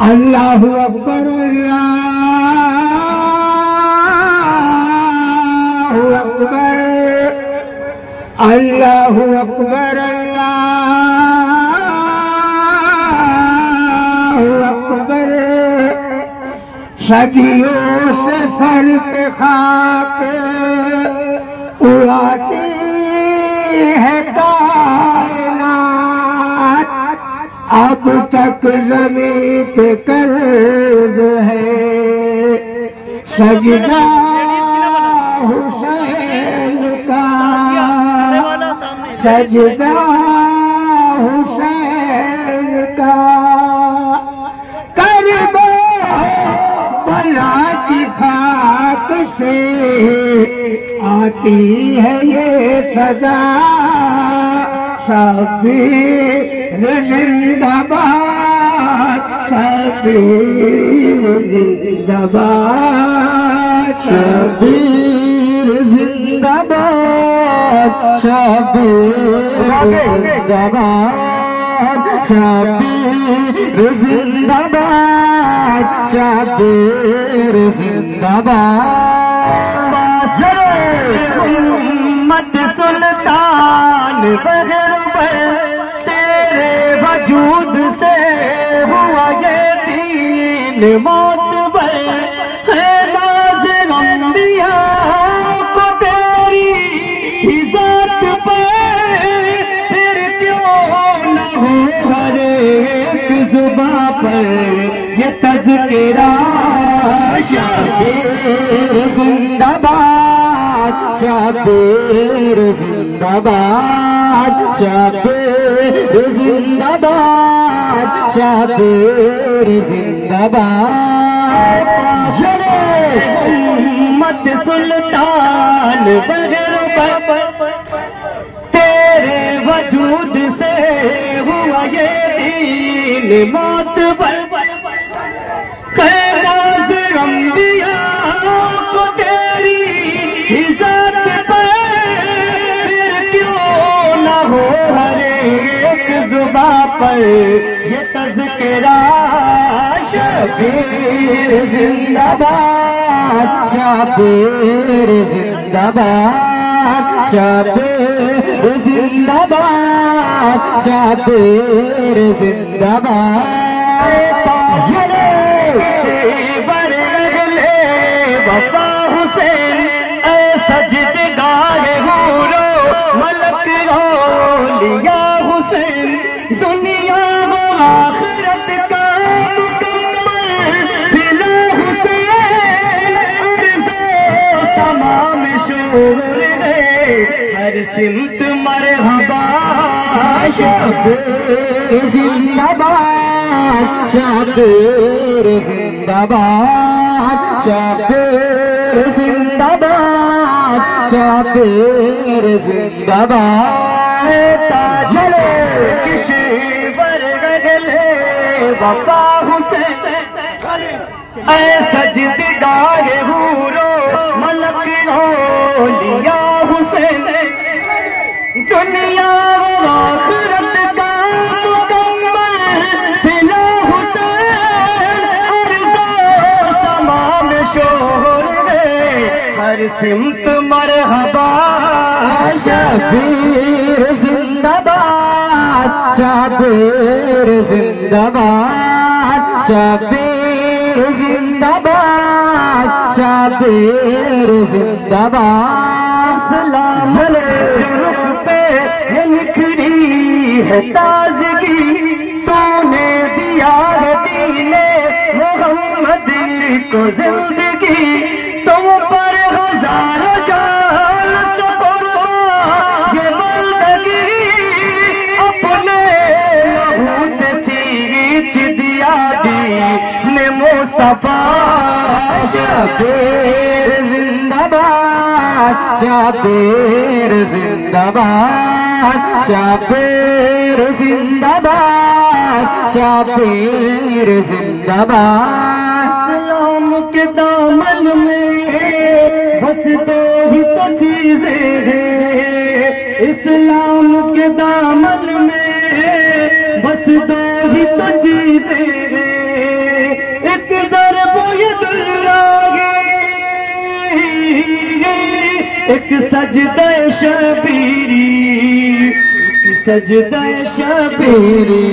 अल्लाहु अकबर अल्लाहु अकबर अल्लाहु अकबर अल्लाहु अकबर। सदियों से सर पे खाक उड़ाती है कायनात, अब तक ज़मीन पे कर्ज है सजदा हुसैन का, सजदा हुसैन का। करबला की खाक से आती है ये सदा, शबीर जिंदाबाद, शबीर जिंदाबाद, शबीर जिंदाबाद, शबीर जिंदाबाद, शबीर जिंदाबाद, शबीर जिंदाबाद। उम्मत सुल्तान बगैर तेरे वजूद से हुआ ये दीन मोतबर है। नाज़ अंबिया को तेरी इज़्ज़त पर फिर क्यों न हो हर एक ज़ुबां पर ये तज़किरा। शबीर जिंदाबाद, शबीर जिंदाबाद, शबीर जिंदाबाद, शबीर जिंदाबाद। उम्मत सुल्तान बगैर तेरे वजूद से हुआ ये दीन मोतबर। नाज़ अंबिया को तेरी इज़्ज़त पर फिर क्यों न हो हर एक ज़ुबां पर ये तज़किरा। शबीर जिंदाबाद, शबीर जिंदाबाद, शबीर जिंदाबाद, शबीर जिंदाबाद। वफा हुसैन ऐ सजदगार हूरो मलक औलिया हुसैन, दुनिया व आखिरत का मुकम्मल सिला हुसैन। अर्ज़ो तमाम शोर है हर सिमत मरहबा। शबीर जिंदाबाद, शबीर जिंदाबाद, शबीर जिंदाबाद, शबीर जिंदाबाद। चलो किसी बरगले वफा हुसैन ऐ सजदगार हूरो मलक औलिया हुसैन, दुनिया व आखिरत का मुकम्मल सिला हुसैन। अर्ज़ो तमाम शोर है हर सिमत मरहबा। शबीर जिंदाबाद, शबीर जिंदाबाद, शबीर जिंदाबाद, शबीर जिंदाबाद। सलाम रुख पे ये निखरी है ताज़गी, तूने दिया है दीने मोहम्मद को जिंदगी। तुम पर हज़ारों जान से कुर्बान ये बंदगी, अपने लहू से सींच दिया दीन मुस्तफा। शबीर जिंदाबाद, शबीर जिंदाबाद, शबीर जिंदाबाद, शबीर जिंदाबाद। इस्लाम के दामन में बस दो ही तो चीजें हैं, इस्लाम के दामन में बस दो ही तो चीजें हैं। एक सजदा शबीरी, सजदा शबीरी,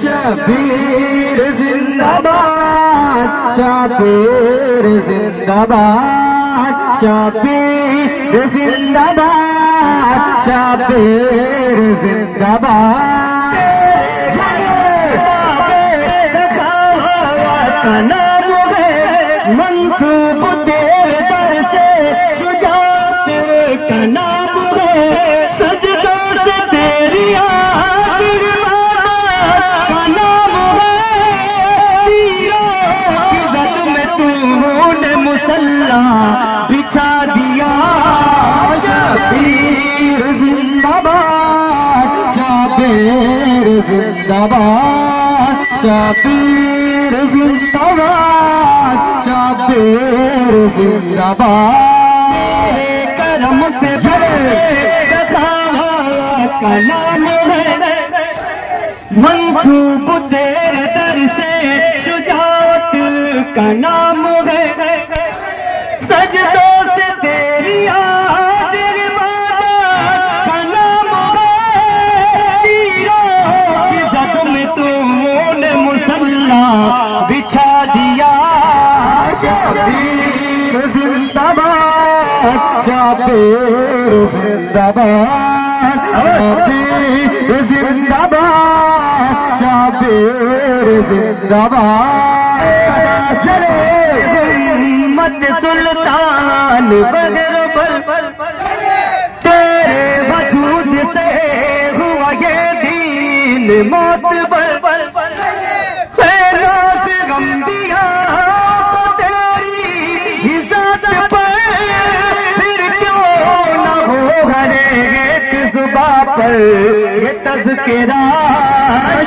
शबीर जिंदाबाद, शबीर जिंदाबाद, शबीर जिंदाबाद, शबीर जिंदाबाद। का नाम है मंसूब तेरे दर से, शुजात का नाम है सजदों से तेरी आशीर्वाद का नाम है, तीरों की जद में तूने मुसल्ला बिछा दिया। शबीर जिंदाबाद, शबीर जिंदाबाद, शबीर जिंदाबाद, शबीर जिंदाबाद। करम से भरे सखावत का नाम है मंसूब तेरे दर से, शुजात का नाम है सजदों से तेरी आशीर्वाद का नाम है, तीरों की जद में तूने मुसल्ला बिछा दिया। शबीर जिंदाबाद, शबीर जिंदाबाद, शबीर जिंदाबाद, शबीर जिंदाबाद। चले मत सुल्तान बगर पर, तेरे वजूद से हुआ ये दीन मौत पर, फैलात गम दिया तेरी ही ज़ात पर, फिर क्यों न हो हर एक ज़ुबां पर ये तज़किरा।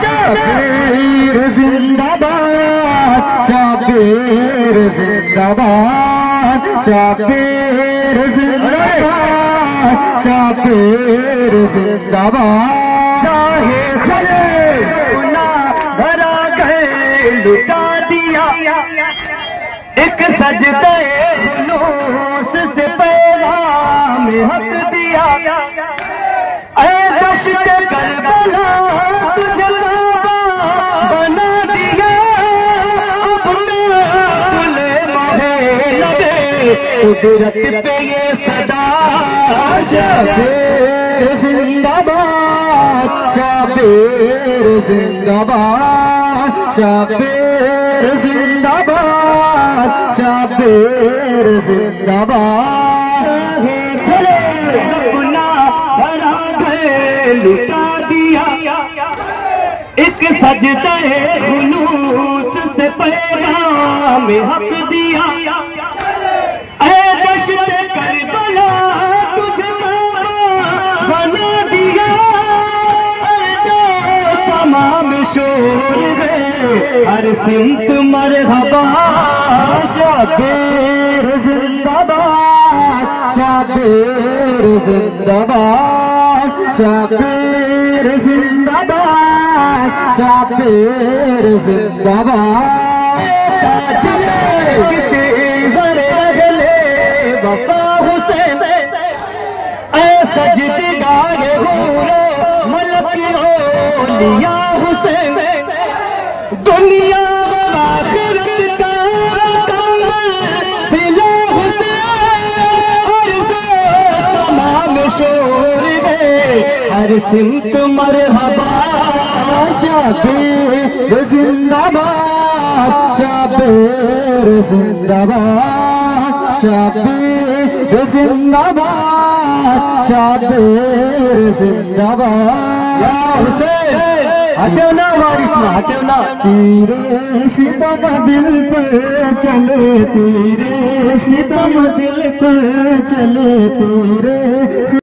शबीर जिंदाबाद, शबीर जिंदाबाद, शबीर जिंदाबाद, शबीर जिंदाबाद। चाहे खले गुना भरा कर लुटा दिया, एक सजदे जुलूस से पैगाम हक दिया। ऐ दश्त करबला तुझे काबा बना दिया, अपना तुले मोहे लगे कुदरत पे ये सदा। शबीर जिंदाबाद, शबीर जिंदाबाद, शबीर जिंदाबाद, शबीर जिंदाबाद। चले अपना भरा घर लुटा दिया, एक सजदे जुलूस से पैगाम हक दिया। ऐ दश्त करबला तुझे काबा बना दिया, तमाम शोर गए हर सिमत मरहबा। शबीर जिंदाबाद, शबीर जिंदाबाद, शबीर जिंदाबाद, शबीर जिंदाबाद। चले किसी भरे रगले वफा हुसैन, ऐ सजदगार हूरो मलक औलिया हुसैन, दुनिया व आखिरत का मुकम्मल सिला हुसैन। हर तमाम शोर है हर सिमत मरहबा। शबीर जिंदाबाद, शबीर जिंदाबाद, शबीर जिंदाबाद, शबीर जिंदाबाद। या हुसैन हटो ना वारिस ना, हटो ना। तेरे सितम दिल पर चले, तेरे सितम दिल पर चले, तेरे